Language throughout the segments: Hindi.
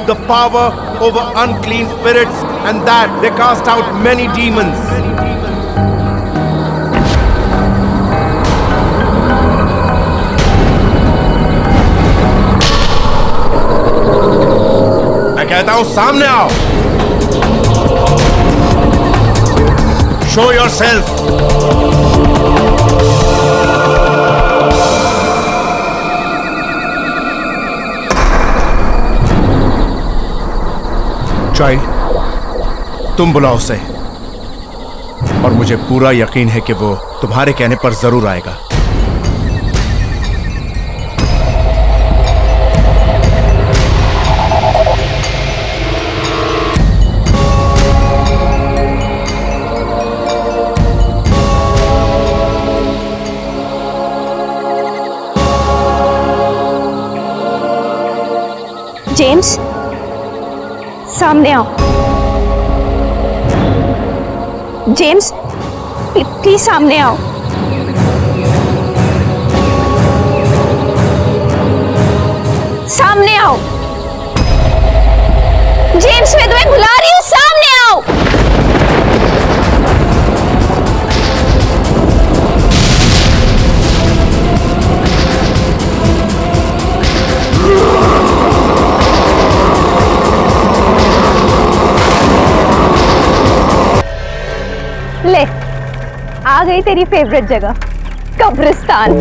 the power over unclean spirits, and that they cast out many demons. मैं कहता हूं सामने आओ. Show yourself. चाइल्ड, तुम बुलाओ उसे, और मुझे पूरा यकीन है कि वो तुम्हारे कहने पर जरूर आएगा. जेम्स, सामने आओ. जेम्स, प्लीज सामने आओ. सामने आओ. जेम्स, मैं तुम्हें बुला रही हूँ, सामने आओ. ले, आ गई तेरी फेवरेट जगह, कब्रिस्तान.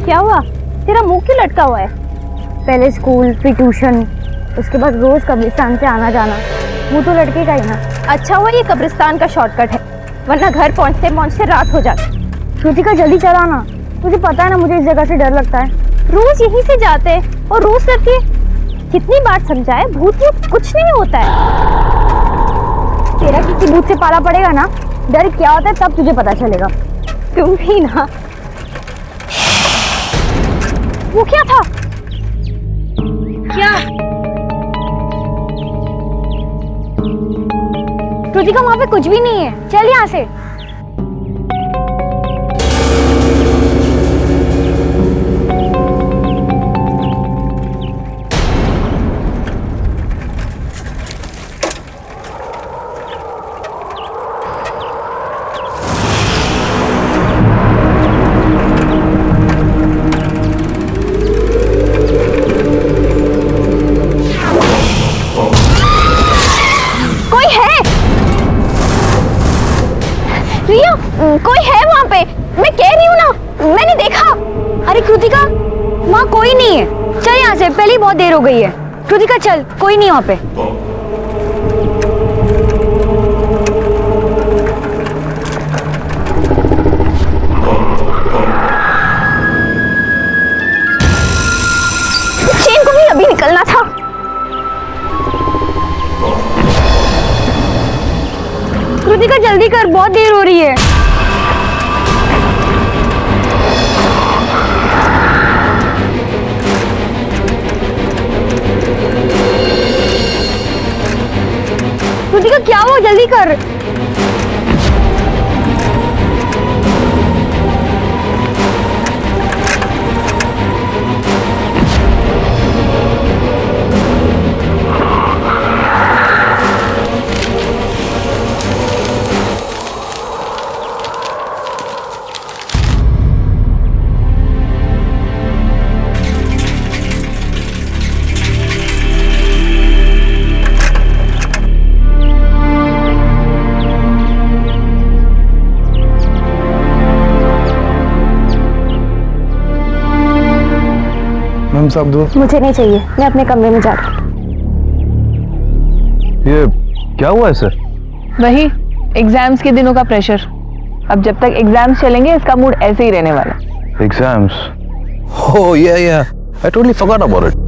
क्या हुआ? तेरा मुंह क्यों लटका हुआ है? पहले स्कूल, फिर ट्यूशन, उसके बाद रोज कब्रिस्तान से आना जाना, मुंह तो लटकेगा ही ना. अच्छा हुआ ये कब्रिस्तान का शॉर्टकट है, वरना घर पहुंचते पहुंचते रात हो जाती. श्रुतिका, जल्दी चला ना, तुझे पता है ना मुझे इस जगह से डर लगता है. रोज यहीं से जाते हैं और रोज करती है. कितनी बार समझाए, भूत भूत कुछ नहीं होता है. तेरा किसी भूत से पाला पड़ेगा ना, डर क्या होता है तब तुझे पता चलेगा. तुम भी ना. वो क्या था? क्या? श्रुतिका, वहां पे कुछ भी नहीं है, चल यहाँ से. कोई है वहाँ पे, मैं कह रही हूँ ना, मैंने देखा. अरे कृतिका, वहाँ कोई नहीं है, चल यहाँ से, पहले ही बहुत देर हो गई है. कृतिका चल, कोई नहीं वहाँ पे. चेन को भी अभी निकलना था. कृतिका जल्दी कर, बहुत देर हो रही है. कृतिका क्या हुआ, जल्दी कर. साहब दो. मुझे नहीं चाहिए, मैं अपने कमरे में जा रही हूँ. ये क्या हुआ है सर? वही एग्जाम्स के दिनों का प्रेशर. अब जब तक एग्जाम्स चलेंगे इसका मूड ऐसे ही रहने वाला. एग्जाम्स? ओह या I totally forgot about it.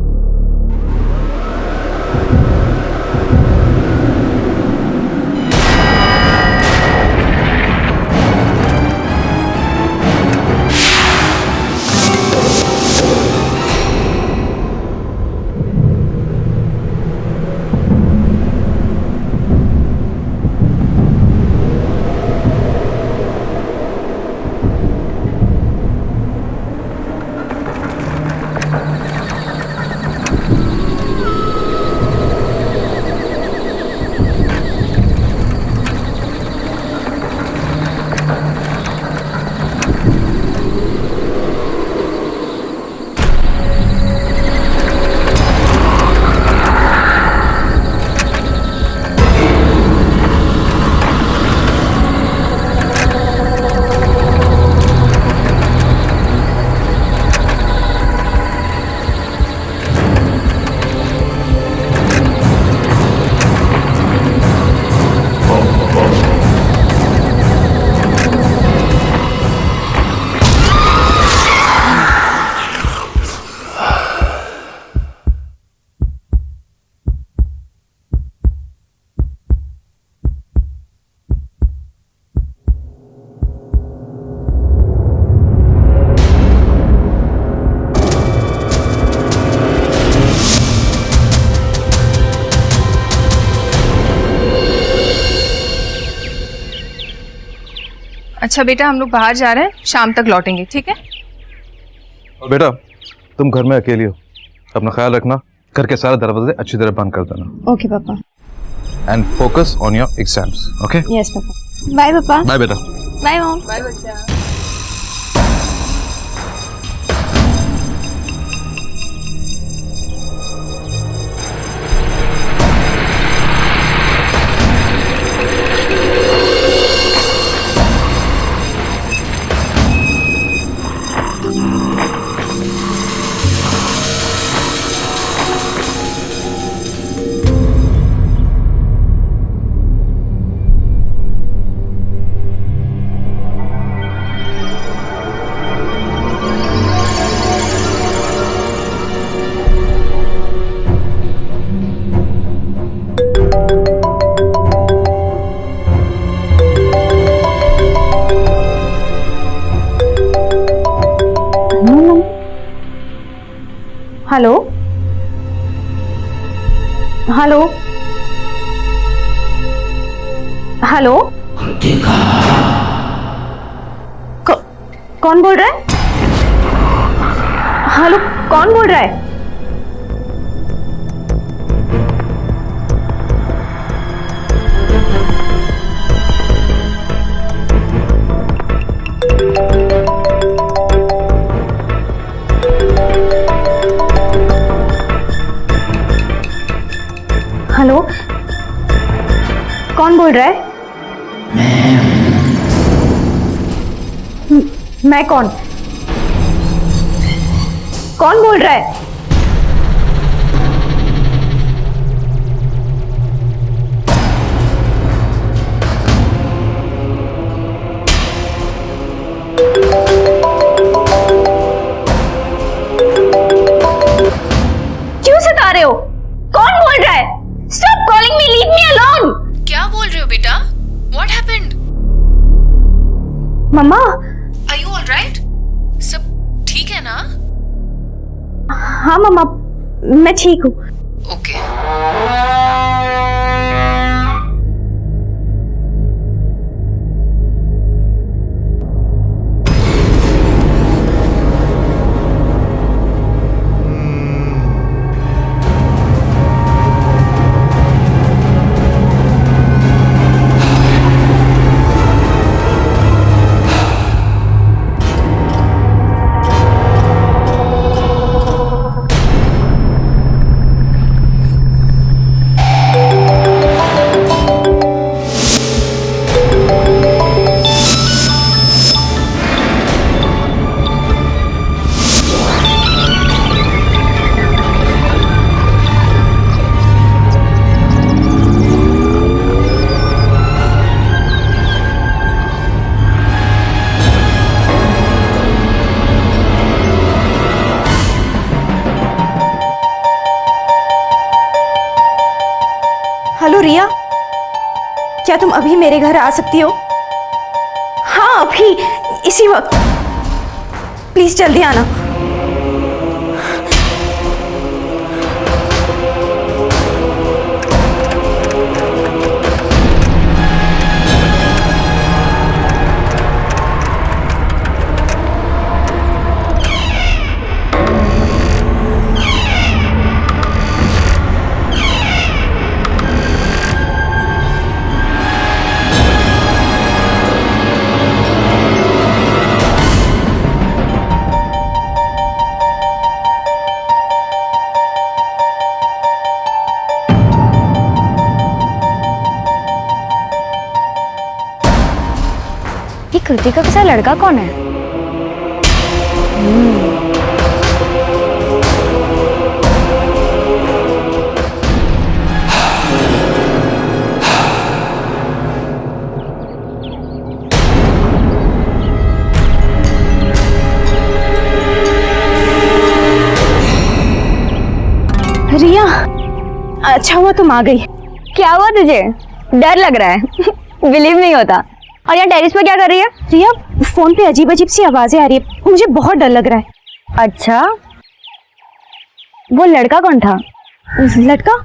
अच्छा बेटा, हम लोग बाहर जा रहे हैं, शाम तक लौटेंगे, ठीक है? और बेटा तुम घर में अकेली हो, अपना ख्याल रखना, घर के सारे दरवाजे अच्छी तरह बंद कर देना। ओके पापा। And focus on your exams, okay? Yes पापा। बाय पापा। बाय बेटा। Bye mom. बाय बच्चा। Hello hello hello. कौन बोल रहा है? हेलो, कौन बोल रहा है? हेलो, कौन बोल रहा है? मैं कौन? कौन बोल रहा है? क्यों सता रहे हो? कौन बोल रहा है? Stop calling me, leave me alone. क्या बोल रहे हो बेटा? What happened? Mamma. Are you all right? सब ठीक है ना? हाँ मम्मा, मैं ठीक हूँ। ओके। हेलो रिया, क्या तुम अभी मेरे घर आ सकती हो? हाँ अभी, इसी वक्त। प्लीज जल्दी आना। ये कृतिका के साथ लड़का कौन है? रिया, अच्छा हुआ तुम आ गई। क्या हुआ तुझे? डर लग रहा है? बिलीव नहीं होता। और यहाँ टेरिस पे क्या कर रही है? रिया, फोन पे अजीब अजीब सी आवाजें आ रही है, मुझे बहुत डर लग रहा है। अच्छा, वो लड़का कौन था? लड़का?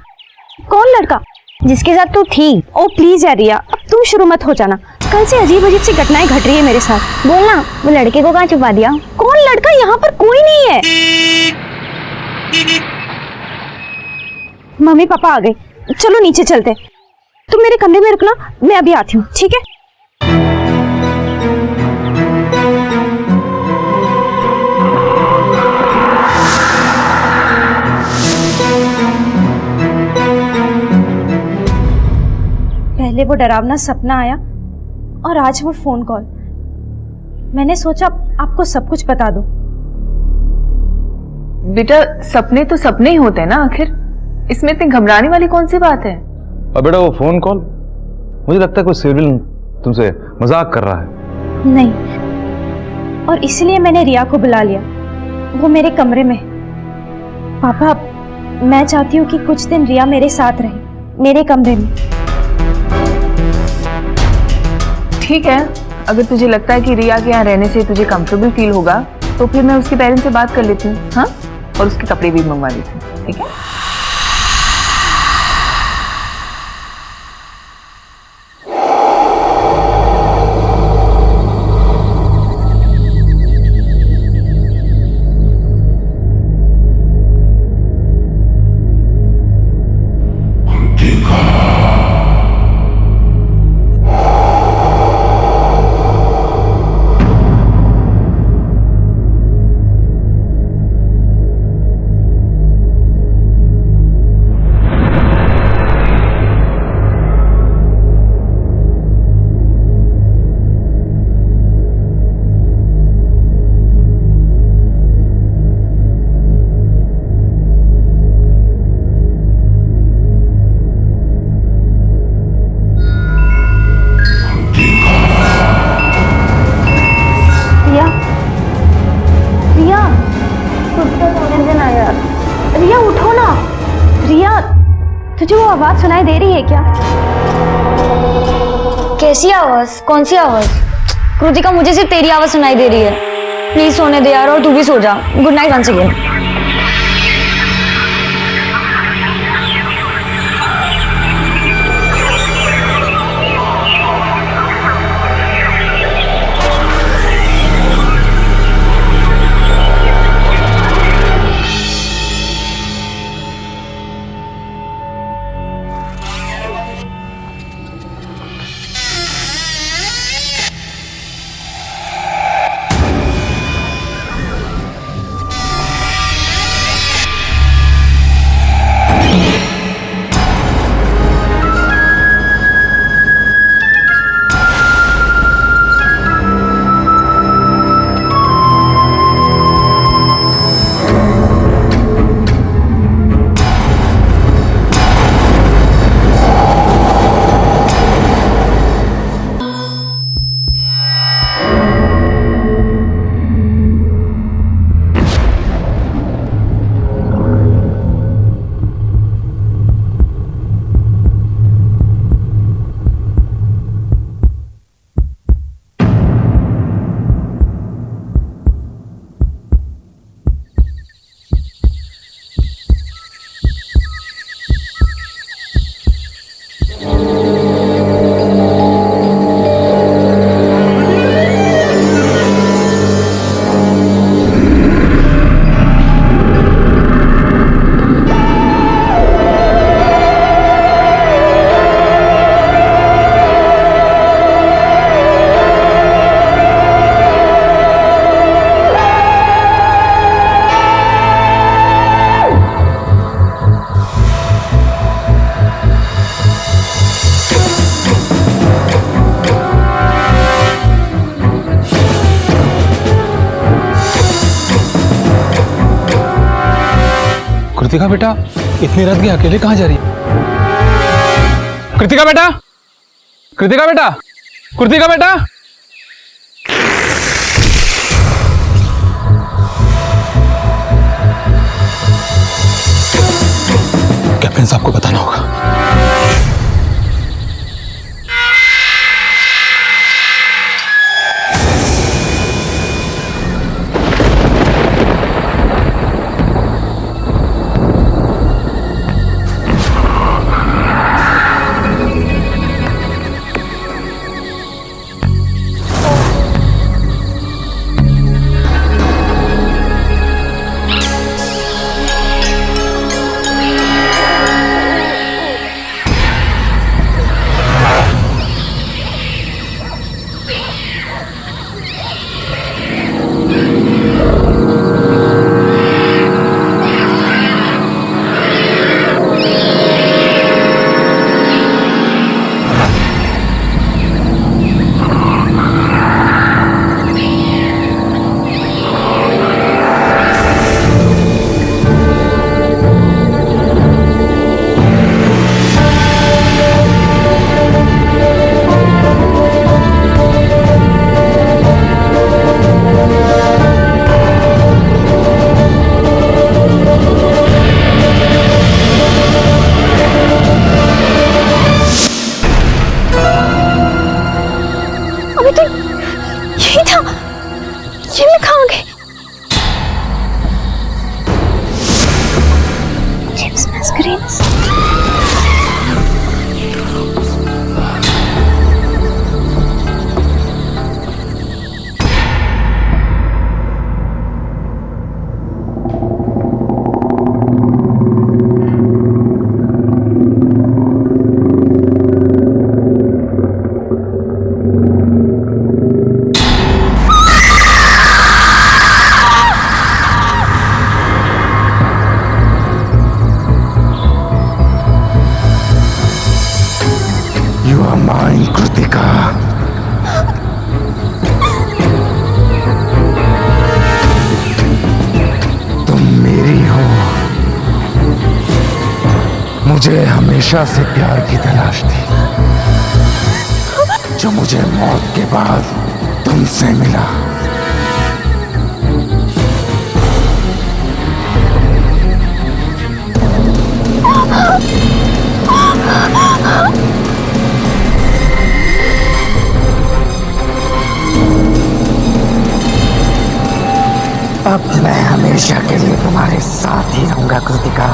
कौन लड़का? जिसके साथ तू थी? ओ प्लीज यार रिया, अब तुम शुरू मत हो जाना। कल से अजीब अजीब सी घटनाएं घट रही है मेरे साथ। बोलना, वो लड़के को कहाँ छुपा दिया? कौन लड़का? यहाँ पर कोई नहीं है। मम्मी पापा आ गए, चलो नीचे चलते। तुम मेरे कमरे में रुकना, मैं अभी आती हूँ, ठीक है? पहले वो डरावना सपना आया और आज वो फोन कॉल। मैंने सोचा आपको सब कुछ बता दूं। बेटा सपने तो सपने ही होते हैं ना, आखिर इसमें इतनी घबराने वाली कौन सी बात है? अब बेटा वो फोन कॉल, मुझे लगता है कोई सिविल तुमसे मजाक कर रहा है। नहीं, और इसलिए मैंने रिया को बुला लिया। वो मेरे कमरे में। पापा, मैं चाहती हूँ कि कुछ दिन रिया मेरे साथ रहे, मेरे कमरे में। ठीक है, अगर तुझे लगता है कि रिया के यहाँ रहने से तुझे कंफर्टेबल फील होगा तो फिर मैं उसके पेरेंट्स से बात कर लेती हूँ, हाँ, और उसके कपड़े भी मंगवा लेती हूँ, ठीक है? रिया उठो ना। रिया, तुझे वो आवाज सुनाई दे रही है क्या? कैसी आवाज? कौन सी आवाज? कृतिका, मुझे सिर्फ तेरी आवाज सुनाई दे रही है। प्लीज सोने दे यार, और तू भी सो जा। Good night once again. Kritika बेटा, इतनी रात के अकेले कहाँ जा रही है? कृतिका बेटा, कृतिका बेटा, कृतिका बेटा। कैप्टन साहब को बताना होगा। माइन कृतिका। तुम मेरी हो। मुझे हमेशा से प्यार की तलाश थी, जो मुझे मौत के बाद तुमसे मिला। अब मैं हमेशा के लिए तुम्हारे साथ ही रहूंगा कृतिका,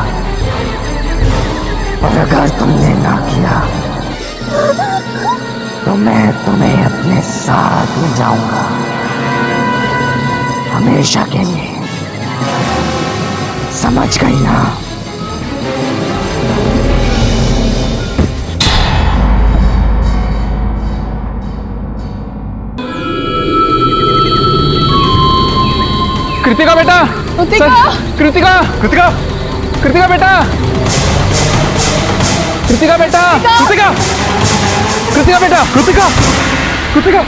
और अगर तुमने ना किया तो मैं तुम्हें अपने साथ ले जाऊंगा, हमेशा के लिए। समझ गई ना? कृतिका बेटा, कृतिका, कृतिका, कृतिका, कृतिका बेटा, कृतिका बेटा, कृतिका, कृतिका बेटा, Kritika, Kritika.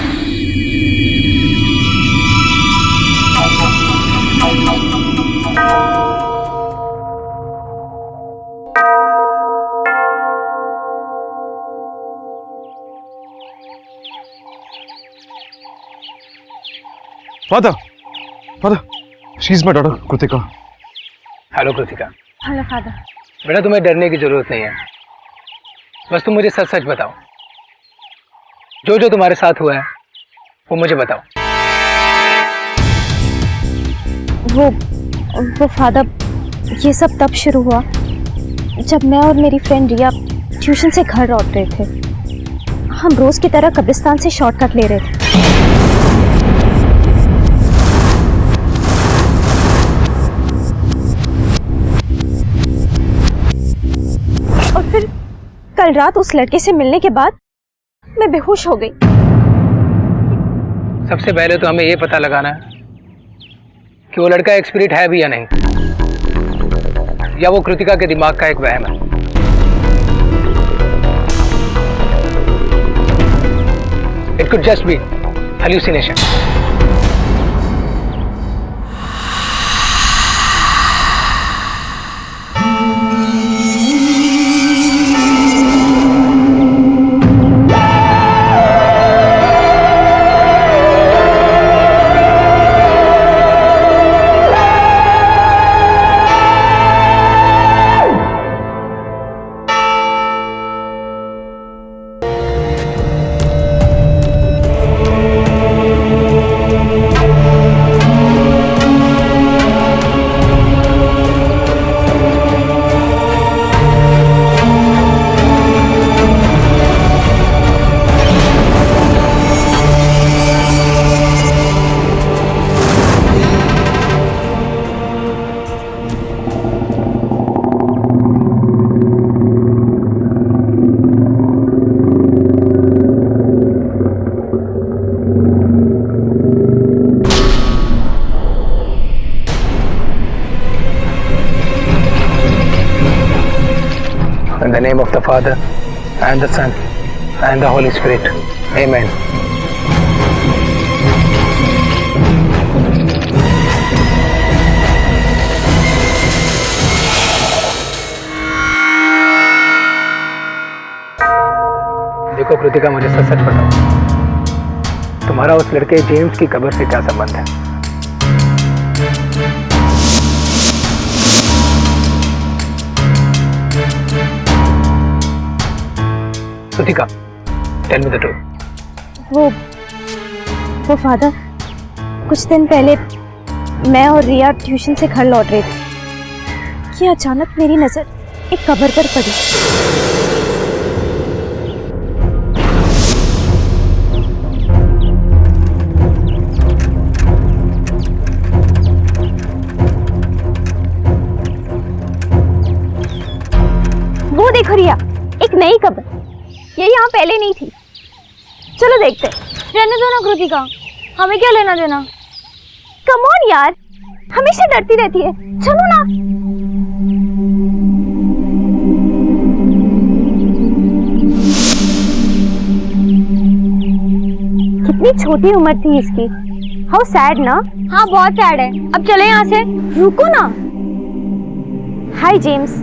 Father, father, she's my daughter, Kritika. Hello Kritika. Hello father. बेटा तुम्हें डरने की जरूरत नहीं है, बस तुम मुझे सच सच बताओ, जो जो तुम्हारे साथ हुआ है वो मुझे बताओ। वो फादर, ये सब तब शुरू हुआ जब मैं और मेरी फ्रेंड रिया ट्यूशन से घर लौट रहे थे। हम रोज की तरह कब्रिस्तान से शॉर्टकट ले रहे थे। और फिर कल रात उस लड़के से मिलने के बाद मैं बेहोश हो गई। सबसे पहले तो हमें ये पता लगाना है कि वो लड़का एक स्पिरिट है भी या नहीं, या वो कृतिका के दिमाग का एक वहम है। It could just be hallucination. In the name of the Father, and the Son, and the Holy Spirit. Amen. देखो कृतिका, मुझे सच सच बताओ, तुम्हारा उस लड़के जेम्स की कब्र से क्या संबंध है? Kritika, tell me the truth. वो फादर, कुछ दिन पहले मैं और रिया ट्यूशन से घर लौट रहे थे कि अचानक मेरी नजर एक कब्र पर पड़ी। वो देखो रिया, एक नई कब्र, ये यहाँ पहले नहीं थी। चलो देखते। रहने दो ना कृतिका, हमें क्या लेना देना। कम ऑन यार, हमेशा डरती रहती है। चलो ना। कितनी छोटी उम्र थी इसकी। हाउ सैड ना। हाँ बहुत सैड है। अब चले यहाँ से। रुको ना। हाय जेम्स,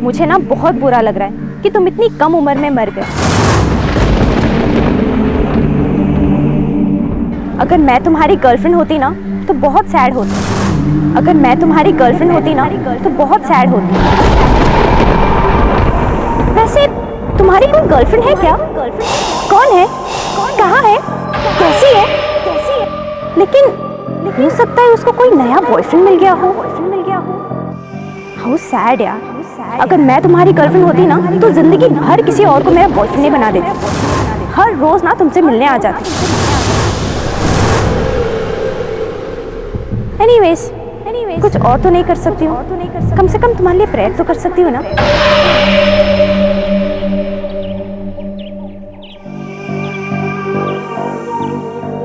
मुझे ना बहुत बुरा लग रहा है कि तुम इतनी कम उम्र में मर गए। अगर मैं तुम्हारी गर्लफ्रेंड होती ना तो बहुत सैड होती। अगर मैं तुम्हारी गर्लफ्रेंड होती ना तो बहुत सैड होती। वैसे तुम्हारी कोई गर्लफ्रेंड है क्या? कौन है? कहाँ है? कैसी है? लेकिन हो सकता है उसको कोई नया बॉयफ्रेंड मिल गया हो। हाउ सैड यार। अगर मैं तुम्हारी गर्लफ्रेंड होती ना तो जिंदगी भर किसी और को मेरा बॉयफ्रेंड नहीं बना देती। हर रोज ना तुमसे मिलने आ जाती। एनीवेज कुछ और तो नहीं कर सकती हूँ। कम से कम तुम्हारे लिए प्रेयर तो कर सकती हूँ ना।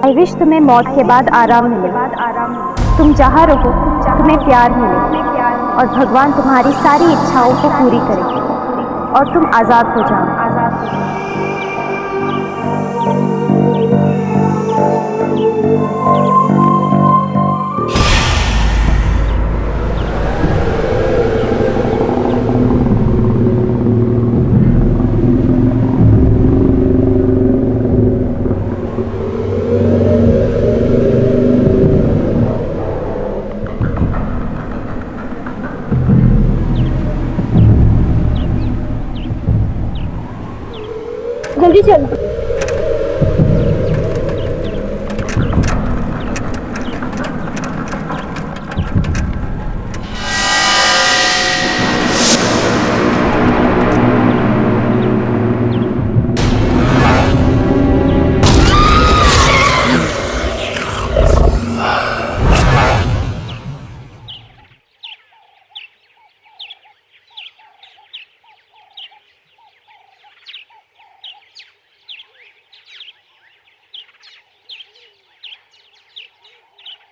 आई विश तुम्हें मौत के बाद आराम मिले। तुम जहाँ रहो तुम्हें प्यार मिले और भगवान तुम्हारी सारी इच्छाओं को पूरी करे और तुम आजाद हो जाओ। जल्दी चलो।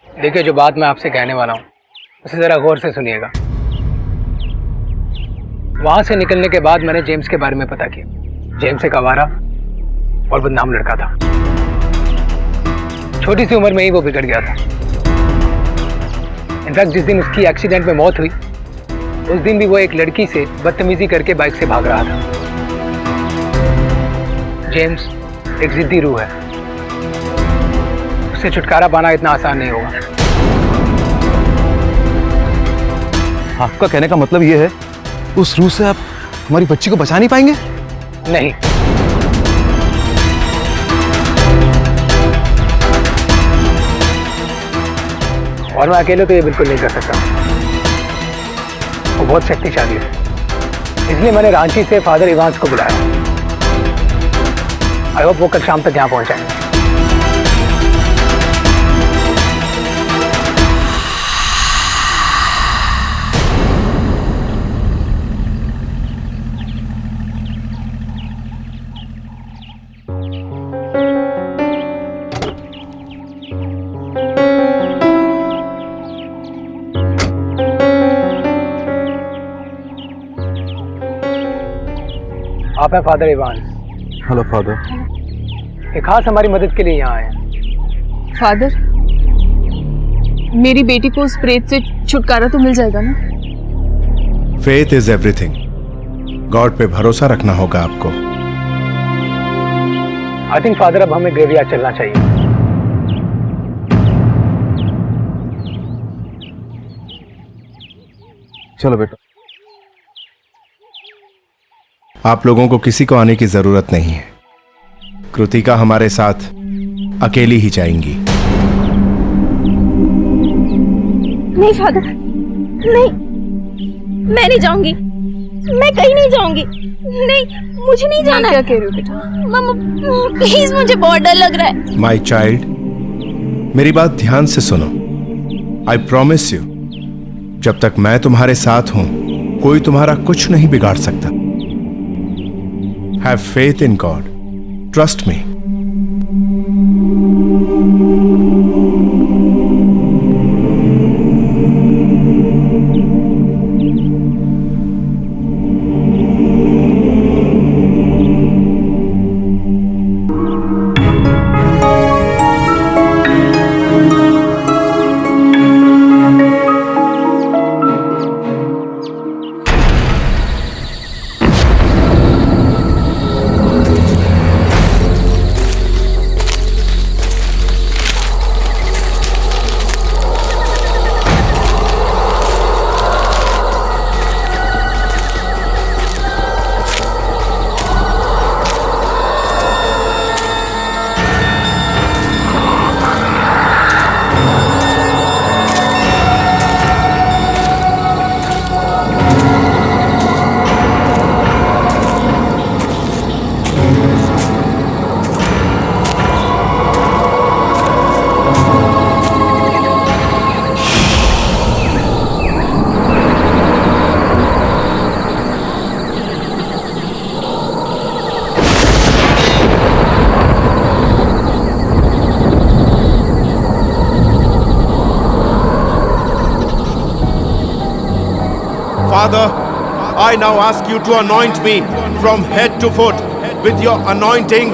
देखिए, जो बात मैं आपसे कहने वाला हूँ उसे ज़रा गौर से सुनिएगा। वहाँ से निकलने के बाद मैंने जेम्स के बारे में पता किया। जेम्स एक आवारा और बदनाम लड़का था। छोटी सी उम्र में ही वो बिगड़ गया था। इनफैक्ट जिस दिन उसकी एक्सीडेंट में मौत हुई उस दिन भी वो एक लड़की से बदतमीजी करके बाइक से भाग रहा था। जेम्स एक जिद्दी रूह है। उससे छुटकारा पाना इतना आसान नहीं होगा। आपका कहने का मतलब ये है उस रूह से आप हमारी बच्ची को बचा नहीं पाएंगे? नहीं, और मैं अकेले तो ये बिल्कुल नहीं कर सकता। वो बहुत शक्तिशाली है। इसलिए मैंने रांची से फादर इवांस को बुलाया। आई होप वो कल शाम तक यहाँ पहुंच जाएंगे। आप हैं फादर इवांस? Hello father. एक खास हमारी मदद के लिए यहाँ आए हैं। फादर, मेरी बेटी को उस प्रेत से छुटकारा तो मिल जाएगा ना? Faith is everything. गॉड पे भरोसा रखना होगा आपको। आई थिंक फादर अब हमें ग्रेवयार्ड चलना चाहिए। चलो बेटा। आप लोगों को किसी को आने की जरूरत नहीं है। कृतिका हमारे साथ अकेली ही जाएंगी। नहीं फादर, नहीं, मैं नहीं जाऊंगी। मैं कहीं नहीं जाऊंगी। नहीं, मुझे नहीं जाना। क्या कह रहे हो बेटा? मम्मा प्लीज, मुझे बहुत डर लग रहा है। माई चाइल्ड, मेरी बात ध्यान से सुनो। आई प्रॉमिस यू, जब तक मैं तुम्हारे साथ हूं कोई तुम्हारा कुछ नहीं बिगाड़ सकता। Have faith in God. Trust me. Father, I now ask you to anoint me from head to foot with your anointing,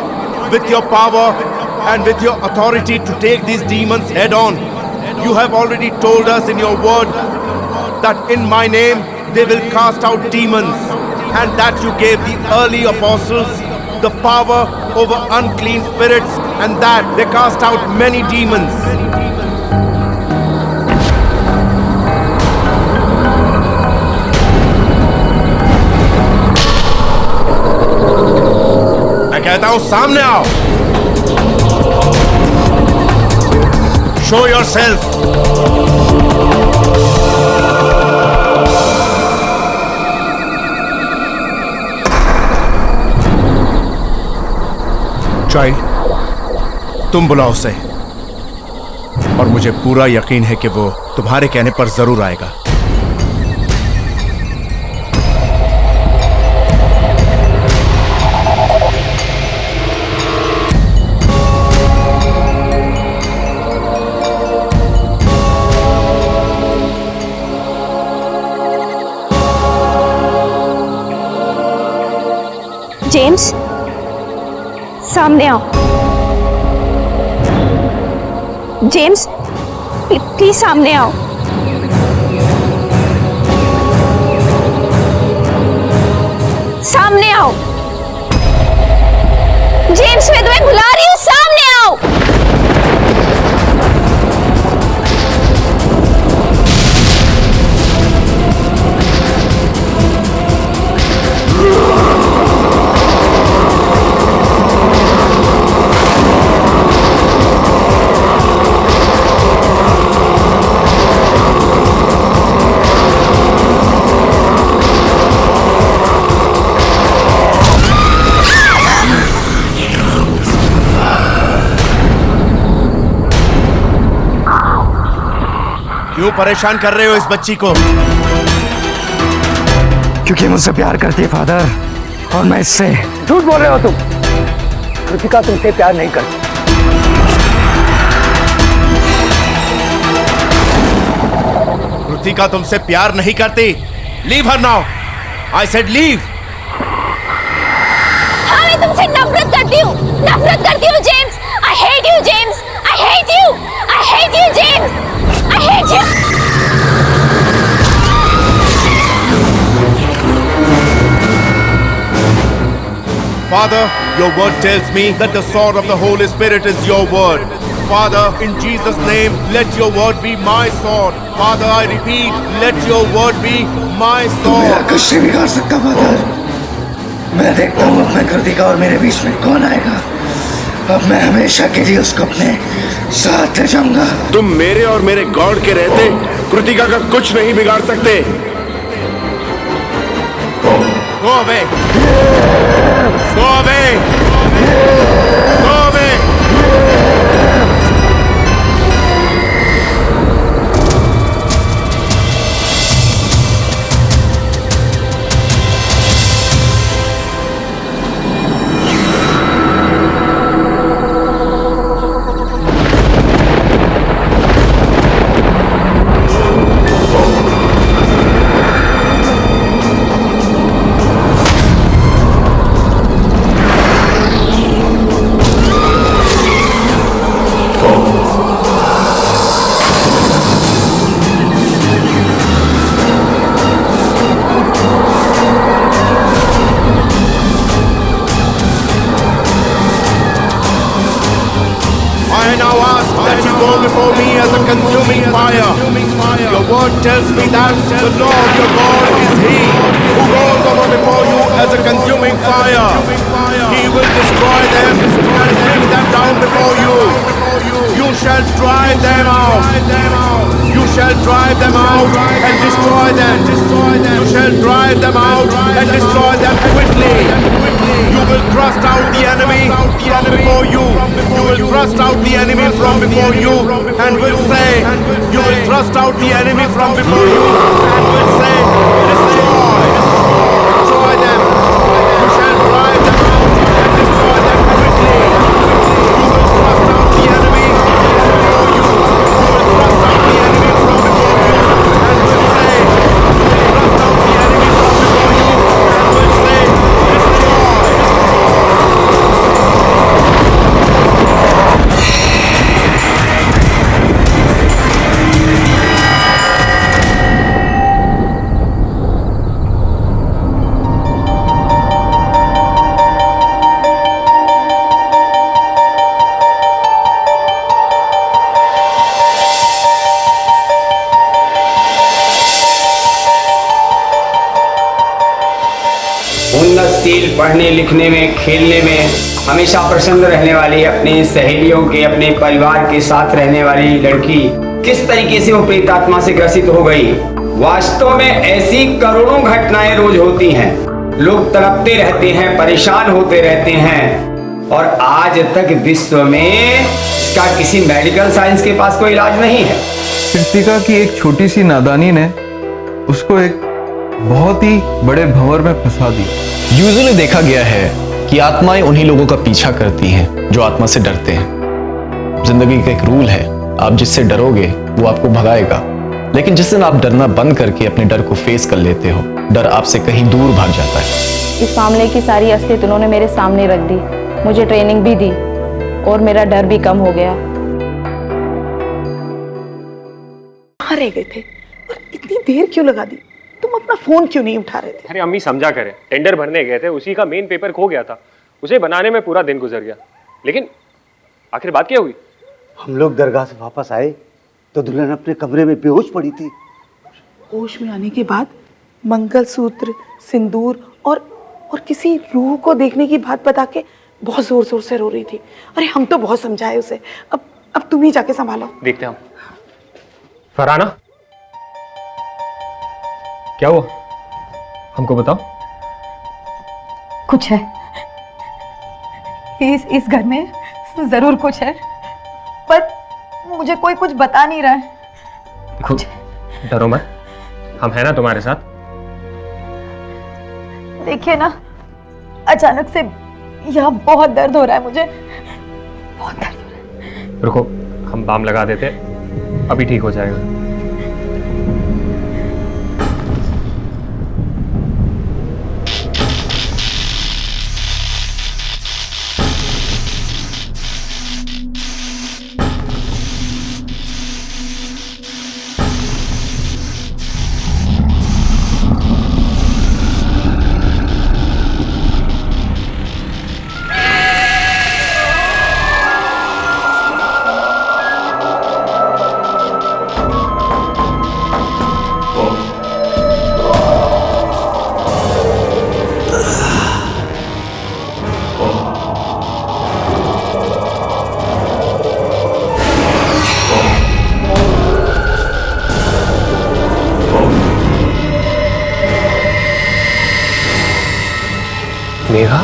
with your power, and with your authority to take these demons head on. You have already told us in your word that in my name they will cast out demons, and that you gave the early apostles the power over unclean spirits, and that they cast out many demons. मैं कहता हूं सामने आओ. Show yourself. चाइल्ड, तुम बुलाओ उसे, और मुझे पूरा यकीन है कि वो तुम्हारे कहने पर जरूर आएगा. जेम्स, सामने आओ. जेम्स, प्लीज सामने आओ. सामने आओ. जेम्स, मैं तुम्हें बुला रही हूँ, सामने आओ. क्यों परेशान कर रहे हो इस बच्ची को? क्योंकि मुझसे प्यार करती है फादर, और मैं इससे. झूठ बोल रहे हो तुम. कृतिका तुमसे प्यार नहीं करती. कृतिका तुमसे प्यार नहीं करती. Leave her now. I said leave. हाँ, मैं तुमसे नफरत करती हूँ. नफरत करती हूँ James. I hate you James. I hate you. I hate you James. I hate you! Father, your word tells me that the sword of the Holy Spirit is your word. Father, in Jesus' name, let your word be my sword. Father, I repeat, let your word be my sword. मेरा कुछ नहीं बिगाड़ सकता फादर. मैं देखता हूँ अपने कृतिका और मेरे बीच में कौन आएगा. अब मैं हमेशा के लिए उसको अपने साथ ले जाऊंगा. तुम मेरे और मेरे गॉड के रहते कृतिका का कुछ नहीं बिगाड़ सकते. Go away. Go away. Go away. Before me as a consuming fire. Your word tells me that the Lord your God is He who goes over before you as a consuming fire. He will destroy them and bring them down before you. You shall drive them out. You shall drive them out and destroy them. You shall drive them out and destroy them quickly. You will thrust out the enemy from before you. You will thrust out the enemy from before you and will say, you will thrust out the enemy from before you and will say, destroy. Destroy them. You shall drive them out and destroy them quickly. You will thrust out the enemy from before you. You will thrust out the enemy from before you and will say, you will thrust out the enemy पढ़ने लिखने में, खेलने में हमेशा प्रसन्न रहने वाली, अपने सहेलियों के, अपने परिवार के साथ रहने वाली लड़की किस तरीके से वो प्रेतात्मा से ग्रसित हो गई। वास्तव में ऐसी करोड़ों घटनाएं रोज होती हैं। लोग तड़पते रहते हैं, परेशान होते रहते हैं, और आज तक विश्व में इसका किसी मेडिकल साइंस के पास कोई इलाज नहीं है। कृतिका की एक छोटी सी नादानी ने उसको एक बहुत ही बड़े भंवर में फंसा दिया। यूजुअली देखा गया है कि आत्माएं उन्हीं लोगों का पीछा करती हैं जो आत्मा से डरते हैं। जिंदगी का एक रूल है, आप जिससे डरोगे वो आपको भगाएगा, लेकिन जिस दिन आप डरना बंद करके अपने डर को फेस कर लेते हो, डर आपसे कहीं दूर भाग जाता है। इस मामले की सारी असलियत उन्होंने मेरे सामने रख दी, मुझे ट्रेनिंग भी दी और मेरा डर भी कम हो गया। कहाँ रह गए थे और इतनी देर क्यों लगा दी? तुम अपना फोन क्यों नहीं उठा रहे थे? अरे अम्मी समझा करें, टेंडर भरने गए थे, उसी का मेन पेपर खो गया था, उसे बनाने में पूरा दिन गुजर गया। लेकिन आखिर बात क्या हुई? हम लोग दरगाह से वापस आए तो दुल्हन अपने कमरे में बेहोश पड़ी थी। होश में आने के बाद मंगलसूत्र, सिंदूर और किसी रूह को देखने की बात बता के बहुत जोर जोर से रो रही थी। अरे हम तो बहुत समझाए उसे, अब तुम ही जाके संभालो। देखते हम। फरहाना, क्या हुआ? हमको बताओ। कुछ है इस घर में, जरूर कुछ है, पर मुझे कोई कुछ बता नहीं रहा है। देखो, डरो मत, हम हैं ना तुम्हारे साथ। देखिए ना, अचानक से यहाँ बहुत दर्द हो रहा है मुझे, बहुत दर्द हो रहा है। रुको, हम बाम लगा देते, अभी ठीक हो जाएगा। नेहा,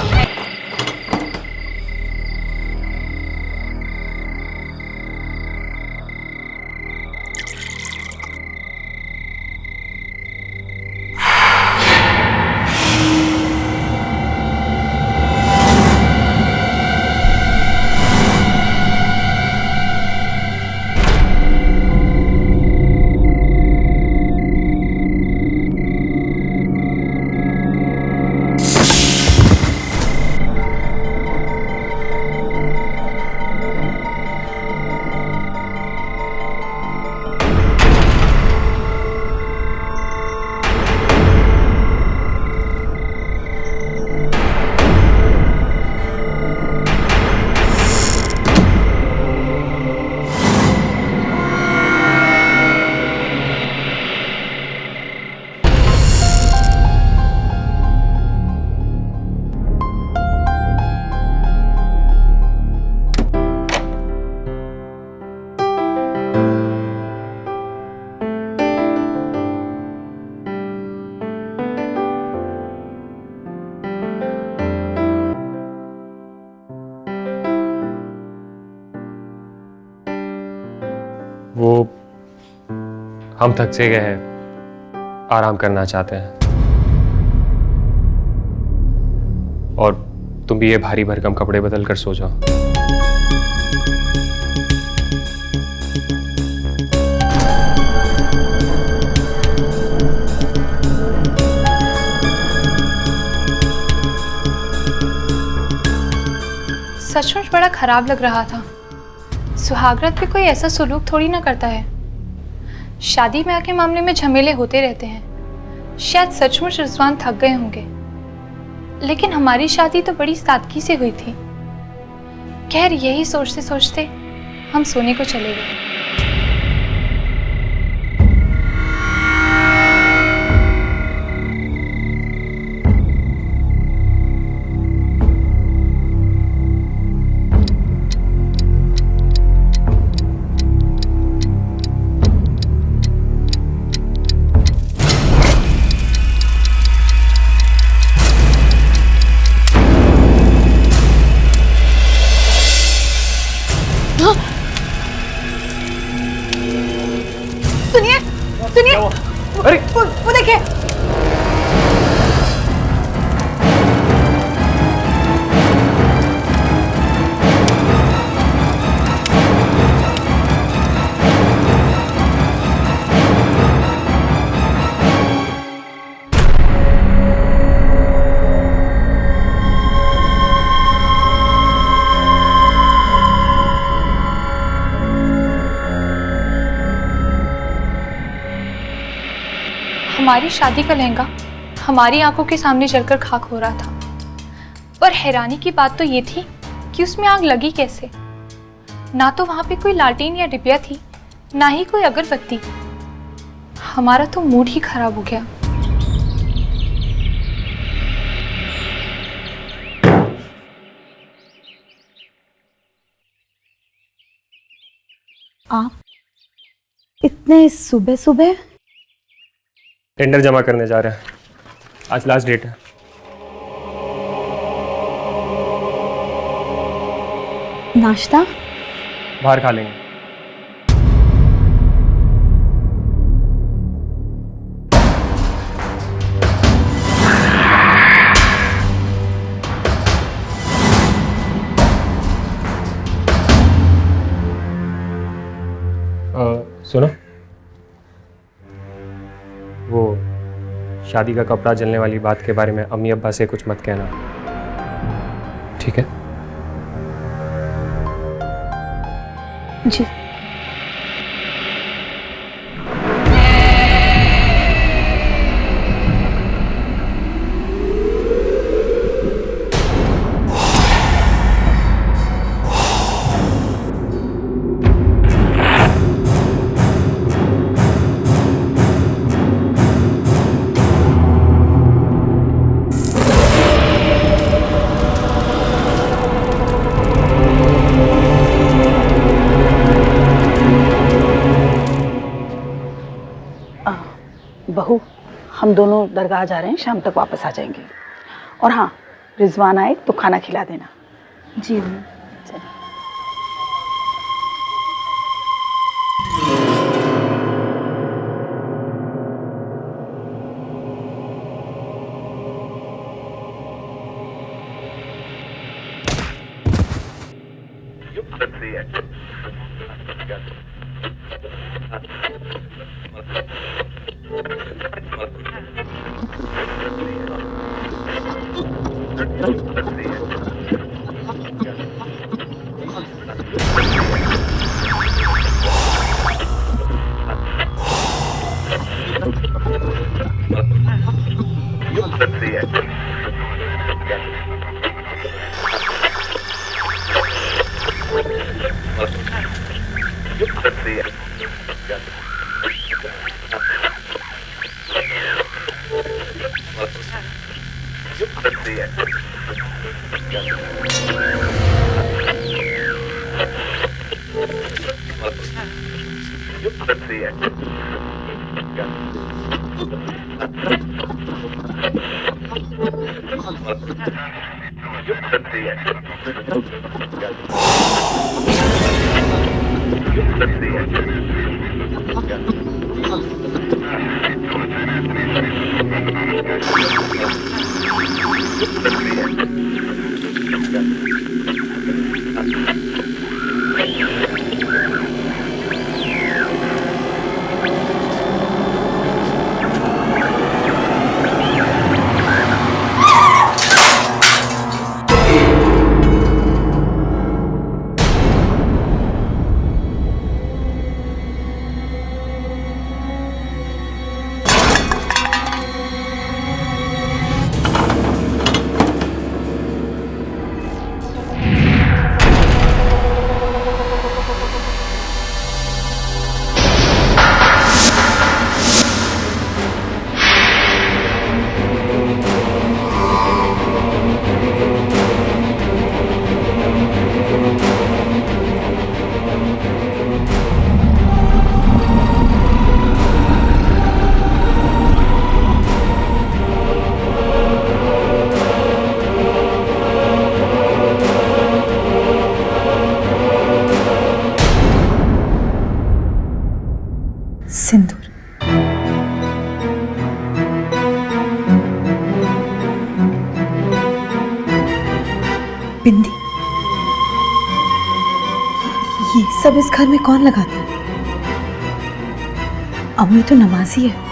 वो हम थक से गए हैं, आराम करना चाहते हैं, और तुम भी ये भारी भरकम कपड़े बदल कर सो जाओ। सचमुच बड़ा खराब लग रहा था। सुहागरात पे कोई ऐसा सुलूक थोड़ी ना करता है। शादी ब्याह के मामले में झमेले होते रहते हैं। शायद सचमुच रिजवान थक गए होंगे, लेकिन हमारी शादी तो बड़ी सादगी से हुई थी। खैर, यही सोचते सोचते हम सोने को चले गए। सुनिए सुनिए, अरे वो देखिए। हमारी शादी का लहंगा हमारी आंखों के सामने जलकर खाक हो रहा था, पर हैरानी की बात तो ये थी कि उसमें आग लगी कैसे। ना तो वहां पे कोई लालटेन या डिबिया थी, ना ही कोई अगरबत्ती। हमारा तो मूड ही खराब हो गया। आप इतने सुबह सुबह? टेंडर जमा करने जा रहे हैं, आज लास्ट डेट है। नाश्ता बाहर खा लेंगे। सुनो, वो शादी का कपड़ा जलने वाली बात के बारे में अम्मी अब्बा से कुछ मत कहना, ठीक है? जी। बहू, हम दोनों दरगाह जा रहे हैं, शाम तक वापस आ जाएंगे। और हाँ, रिजवान आए तो खाना खिला देना। जी चलिए। ये सब इस घर में कौन लगाता है? अम्मी तो नमाजी है।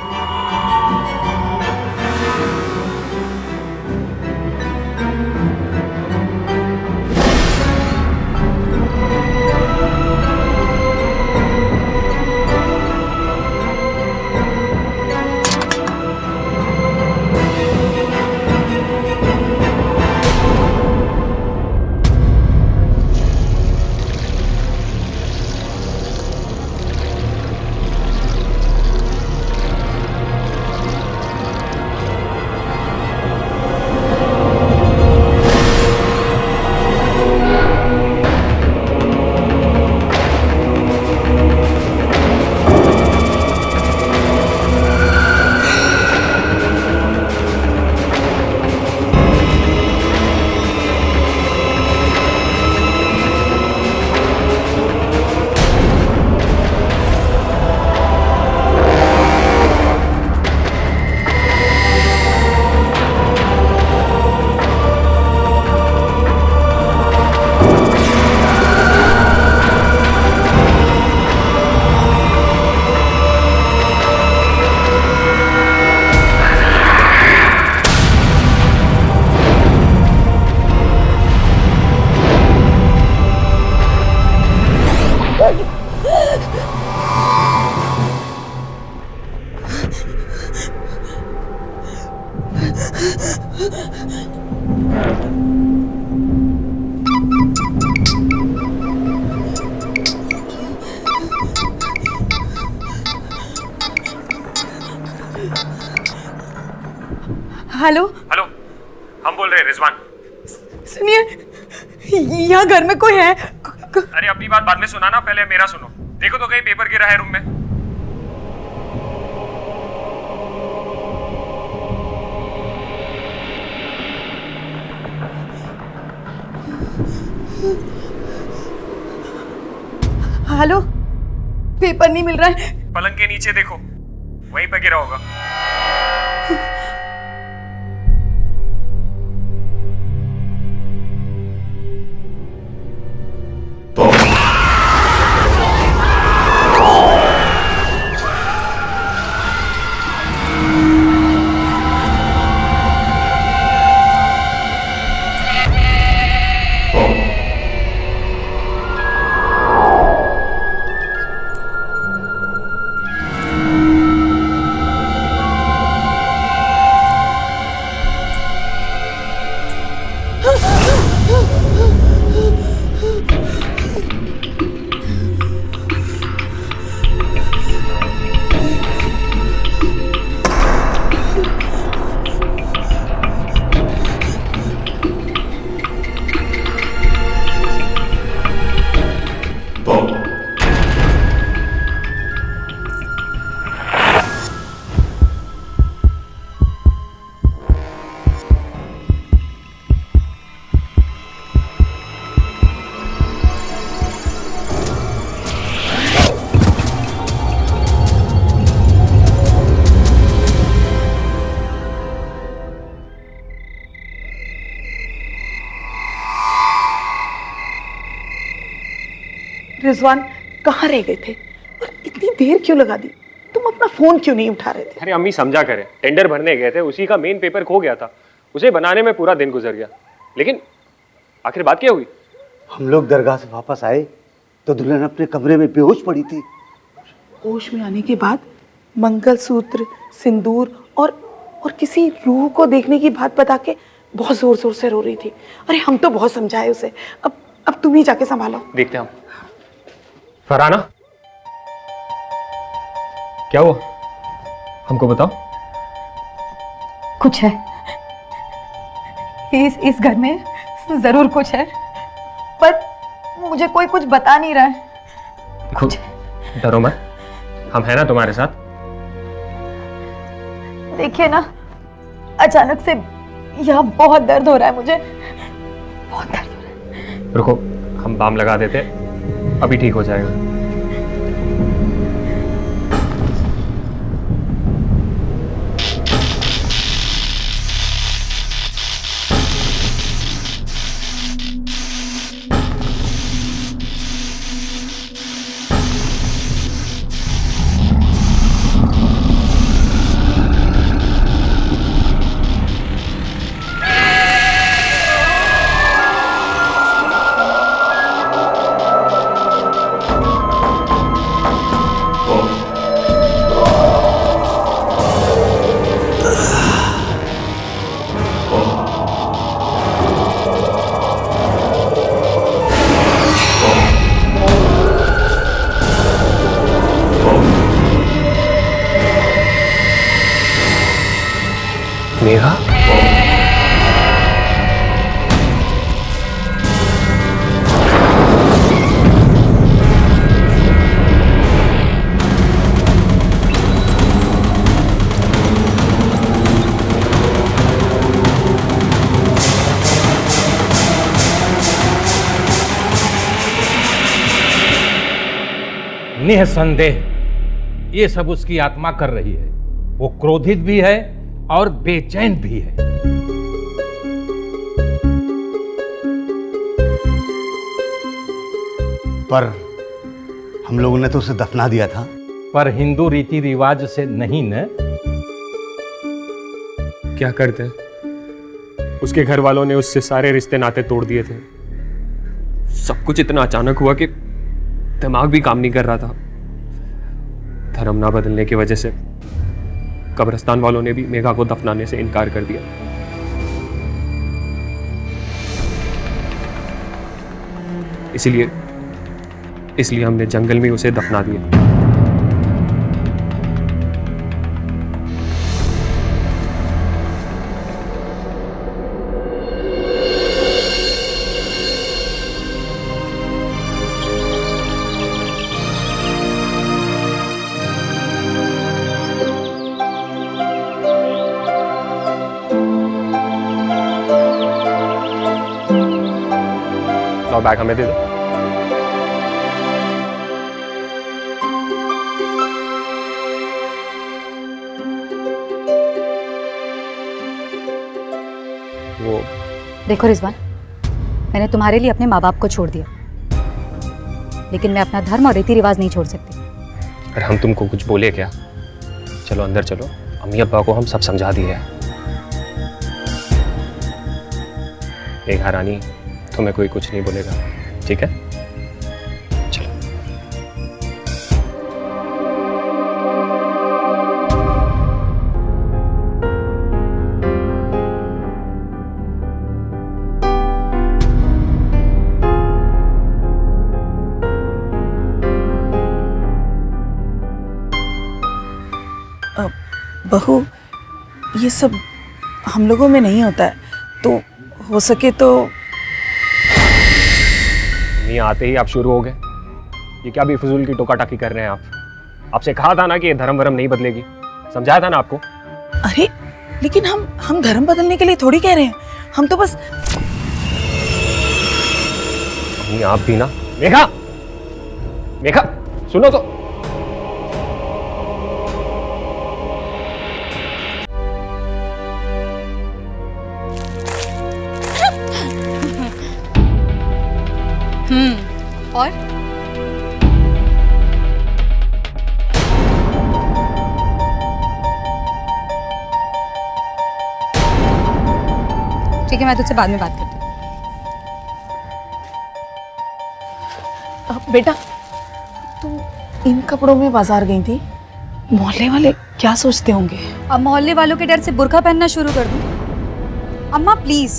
हेलो हेलो, हम बोल रहे हैं रिजवान। सुनिए, यहाँ घर में कोई है? अरे अपनी बात बाद में सुनाना, पहले मेरा सुनो। देखो तो कहीं पेपर गिरा है रूम में। हेलो, पेपर नहीं मिल रहा है। पलंग के नीचे देखो, वहीं पे गिरा होगा। रिजवान कहाँ रह गए थे और इतनी देर क्यों लगा दी? तुम अपना फोन क्यों नहीं उठा रहे थे? अरे अम्मी समझा करे, टेंडर भरने गए थे, उसी का मेन पेपर खो गया था, उसे बनाने में पूरा दिन गुजर गया। लेकिन आखिर बात क्या हुई? हम लोग दरगाह से वापस आए तो दुल्हन अपने कमरे में बेहोश पड़ी थी। होश में आने के बाद मंगलसूत्र, सिंदूर और किसी रूह को देखने की बात बता के बहुत जोर जोर से रो रही थी। अरे हम तो बहुत समझाए उसे। अब तुम ही जाके संभालो। देखते हैं हम। फरहाना, क्या हुआ? हमको बताओ। कुछ है, इस घर में जरूर कुछ है, पर मुझे कोई कुछ बता नहीं रहा है। देखो, डरो मत, हम हैं ना तुम्हारे साथ। देखिए ना, अचानक से यहाँ बहुत दर्द हो रहा है मुझे, बहुत दर्द हो रहा है। रुको, हम बाम लगा देते, अभी ठीक हो जाएगा। मेघा? निसंदेह ये सब उसकी आत्मा कर रही है। वो क्रोधित भी है और बेचैन भी है। पर हम लोगों ने तो उसे दफना दिया था। पर हिंदू रीति रिवाज से नहीं न। क्या करते हैं, उसके घर वालों ने उससे सारे रिश्ते नाते तोड़ दिए थे। सब कुछ इतना अचानक हुआ कि दिमाग भी काम नहीं कर रहा था। धर्म ना बदलने की वजह से कब्रिस्तान वालों ने भी मेघा को दफनाने से इनकार कर दिया। इसलिए हमने जंगल में उसे दफना दिया। और बैग हमें दे दो। वो देखो रिजवान, मैंने तुम्हारे लिए अपने माँ बाप को छोड़ दिया, लेकिन मैं अपना धर्म और रीति रिवाज नहीं छोड़ सकती। अरे हम तुमको कुछ बोले क्या? चलो अंदर चलो, अम्मी अब्बा को हम सब समझा दिए हैं। मेघा रानी, तुम्हें कोई कुछ नहीं बोलेगा, ठीक है? चलो। बहू, ये सब हम लोगों में नहीं होता है, तो हो सके तो। नहीं आते ही आप शुरू हो गए। ये क्या बेफजूल की टोका टाकी कर रहे हैं आप? आपसे कहा था ना कि ये धर्म वरम नहीं बदलेगी, समझाया था ना आपको। अरे लेकिन हम धर्म बदलने के लिए थोड़ी कह रहे हैं, हम तो बस। नहीं आप भी ना। मेघा, मेघा सुनो तो। और ठीक है, मैं तुझसे बाद में बात करती हूँ। बेटा, तुम इन कपड़ों में बाजार गई थी, मोहल्ले वाले क्या सोचते होंगे? अब मोहल्ले वालों के डर से बुर्का पहनना शुरू कर दूं? अम्मा प्लीज,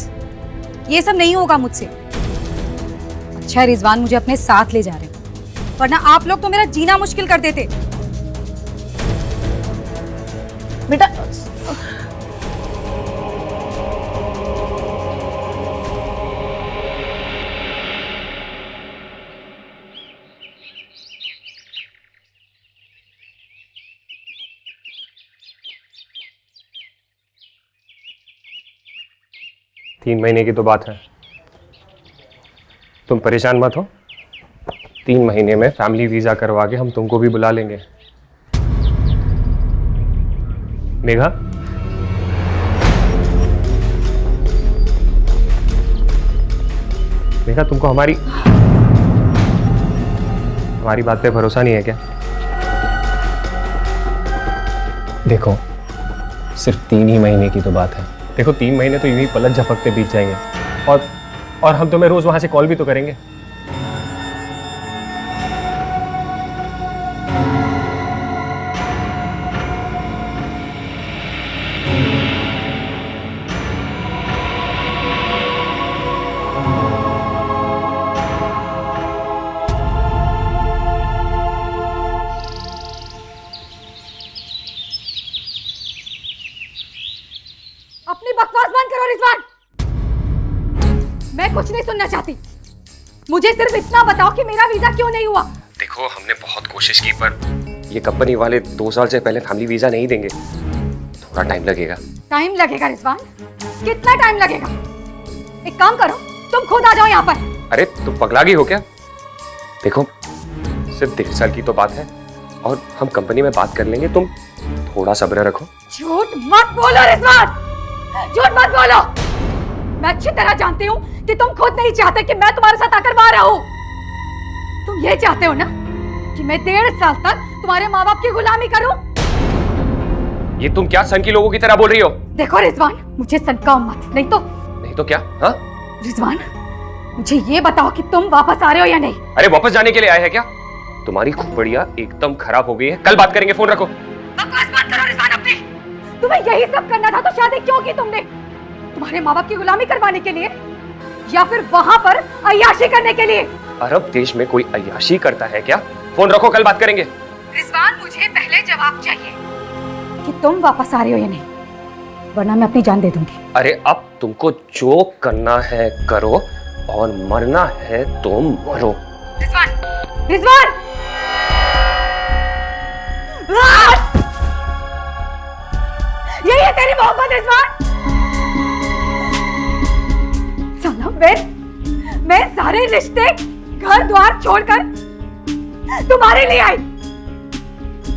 ये सब नहीं होगा मुझसे। अच्छा रिजवान मुझे अपने साथ ले जा रहे हैं, वरना आप लोग तो मेरा जीना मुश्किल कर देते। बेटा तीन महीने की तो बात है, तुम परेशान मत हो। 3 महीने में फैमिली वीजा करवा के हम तुमको भी बुला लेंगे। मेघा, मेघा तुमको हमारी बात पे भरोसा नहीं है क्या? देखो सिर्फ 3 ही महीने की तो बात है। देखो 3 महीने तो यूं ही पलक झपकते बीत जाएंगे, और हम तुम्हें रोज वहां से कॉल भी तो करेंगे। सुनना चाहती। मुझे सिर्फ इतना बताओ कि मेरा वीजा क्यों नहीं हुआ। देखो, हमने बहुत कोशिश की पर ये कंपनी वाले 2 साल से पहले फैमिली वीजा नहीं देंगे। थोड़ा टाइम लगेगा। टाइम लगेगा रिजवान? कितना टाइम लगेगा? एक काम करो, तुम खुद आ जाओ यहाँ पर। अरे तुम पगला गई हो क्या? देखो, सिर्फ 1.5 साल की तो बात है और हम कंपनी में बात कर लेंगे। तुम थोड़ा सब्र रखो। झूठ मत बोलो रिजवान, झूठ मत बोलो। मैं अच्छी तरह जानती हूँ कि तुम खुद नहीं चाहते कि मैं तुम्हारे साथ आकर वहां रहूं। तुम ये चाहते हो ना कि मैं 1.5 साल तक तुम्हारे माँ बाप की गुलामी करूं? ये तुम क्या सन की लोगों की तरह बोल रही हो? देखो रिजवान, मुझे सनकाओ मत, नहीं तो क्या? हाँ रिजवान, मुझे ये बताओ कि तुम वापस आ रहे हो या नहीं? अरे वापस जाने के लिए आए हैं क्या? तुम्हारी खोपड़ियाँ एकदम खराब हो गई है। कल बात करेंगे, फोन रखो। बकवास बंद करो रिजवान अपनी। तुम्हें यही सब करना था तो शादी क्यों की तुमने? तुम्हारे माँ बाप की गुलामी करवाने के लिए या फिर वहां पर अय्याशी करने के लिए? अरब देश में कोई अय्याशी करता है क्या? फोन रखो, कल बात करेंगे। रिजवान, मुझे पहले जवाब चाहिए कि तुम वापस आ रहे हो या नहीं, वरना मैं अपनी जान दे दूंगी। अरे अब तुमको जो करना है करो और मरना है तो मरो। रिजवान, रिजवान! यही है तेरी मोहब्बत रिजवान? सनम, मैं सारे रिश्ते घर द्वार छोड़कर तुम्हारे लिए आई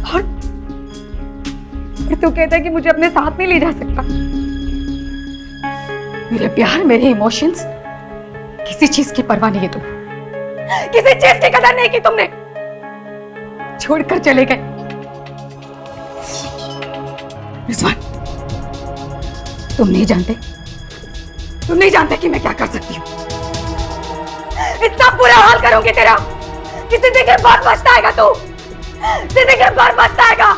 और तू कहता है कि मुझे अपने साथ नहीं ले जा सकता। मेरे प्यार, मेरे इमोशंस, किसी चीज की परवाह नहीं है तुम, किसी चीज की कदर नहीं की तुमने, छोड़कर चले गए। रिजवान, तुम नहीं जानते कि मैं क्या कर सकती हूँ। इतना बुरा हाल करूंगी तेरा कि जिंदगी भर पछताएगा तू, जिंदगी भर पछताएगा।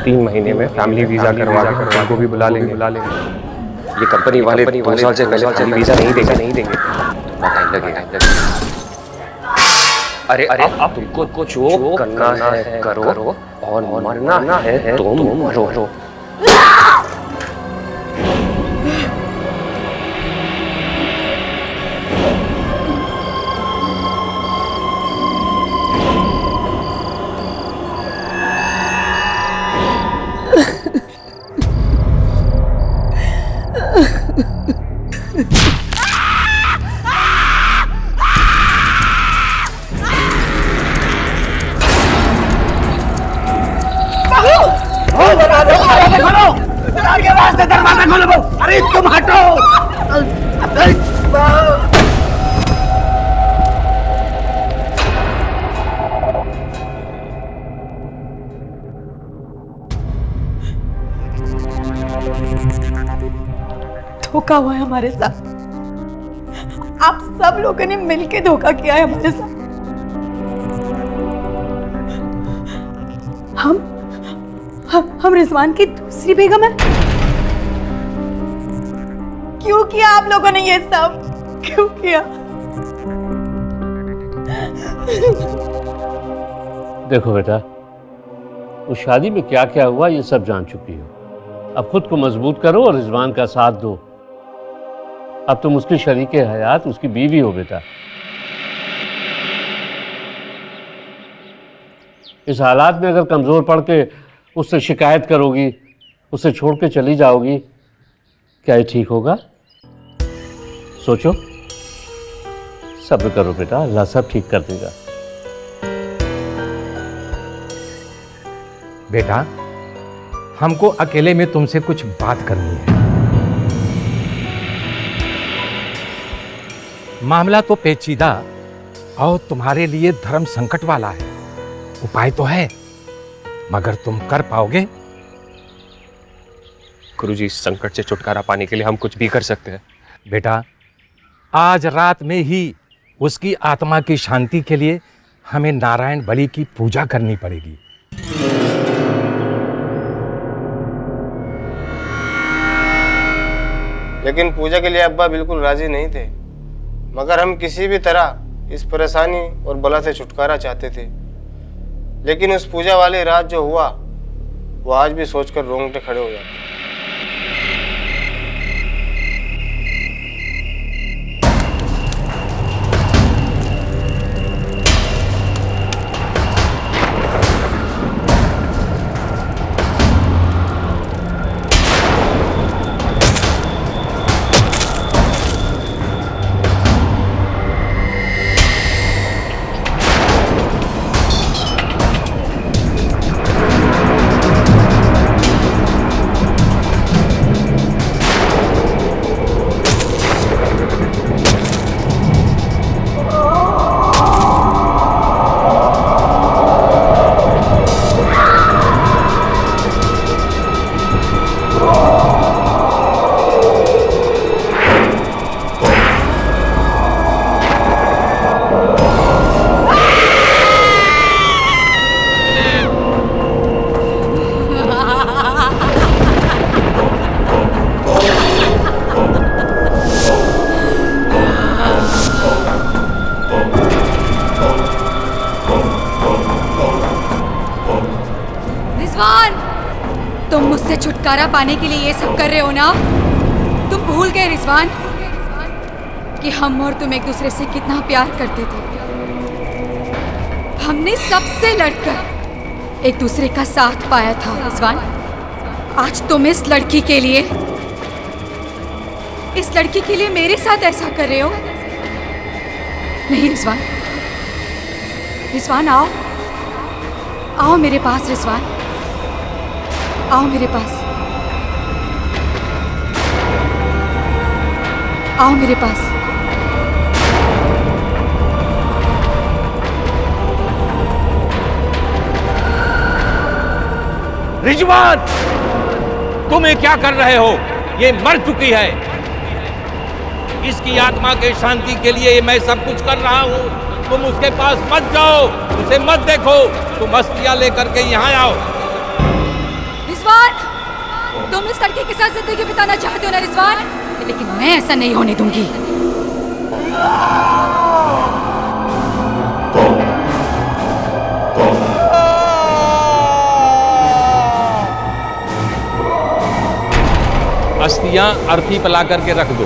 3 महीने में फैमिली वीजा करवा के उनको भी बुला लेंगे। ये कंपनी वाले 2 साल से पहले फैमिली वीजा नहीं देंगे। थोड़ा टाइम लगेगा। अरे अब तुमको जो करना है करो और मरना है तो मरो। दरवाजा खोलो। अरे तुम हटो। धोखा हुआ है हमारे साथ। आप सब लोगों ने मिलकर धोखा किया है हमारे साथ। हम रिजवान की दूसरी बेगम है। क्यों किया आप लोगों ने ये सब? क्यों किया? देखो बेटा, उस शादी में क्या क्या हुआ ये सब जान चुकी हो। अब खुद को मजबूत करो और रिजवान का साथ दो। अब तुम उसकी शरीके हयात, उसकी बीवी हो बेटा। इस हालात में अगर कमजोर पड़ के उससे शिकायत करोगी, उसे छोड़ के चली जाओगी, क्या ये ठीक होगा? सोचो, सब्र करो बेटा, अल्लाह सब ठीक कर देगा। बेटा, हमको अकेले में तुमसे कुछ बात करनी है। मामला तो पेचीदा और तुम्हारे लिए धर्म संकट वाला है। उपाय तो है, मगर तुम कर पाओगे? गुरुजी, इस संकट से छुटकारा पाने के लिए हम कुछ भी कर सकते हैं। बेटा, आज रात में ही उसकी आत्मा की शांति के लिए हमें नारायण बलि की पूजा करनी पड़ेगी। लेकिन पूजा के लिए अब्बा बिल्कुल राजी नहीं थे, मगर हम किसी भी तरह इस परेशानी और बला से छुटकारा चाहते थे, लेकिन उस पूजा वाली रात जो हुआ वो आज भी सोचकर रोंगटे खड़े हो जाते हैं। तुम मुझसे छुटकारा पाने के लिए ये सब कर रहे हो ना? तुम भूल गए रिजवान कि हम और तुम एक दूसरे से कितना प्यार करते थे। हमने सबसे लड़कर एक दूसरे का साथ पाया था रिजवान। आज तुम इस लड़की के लिए मेरे साथ ऐसा कर रहे हो। नहीं रिजवान, रिजवान आओ, आओ मेरे पास रिजवान, आओ मेरे पास, आओ मेरे पास। रिजवान, तुम ये क्या कर रहे हो? ये मर चुकी है। इसकी आत्मा के शांति के लिए मैं सब कुछ कर रहा हूँ। तुम उसके पास मत जाओ, उसे मत देखो। तुम अस्थियां लेकर के यहाँ आओ। रिजवान, तुम इस लड़के के साथ जिंदगी बिताना चाहते हो ना रिजवान, लेकिन मैं ऐसा नहीं होने दूंगी। अस्थियां अर्थी पला करके रख दो।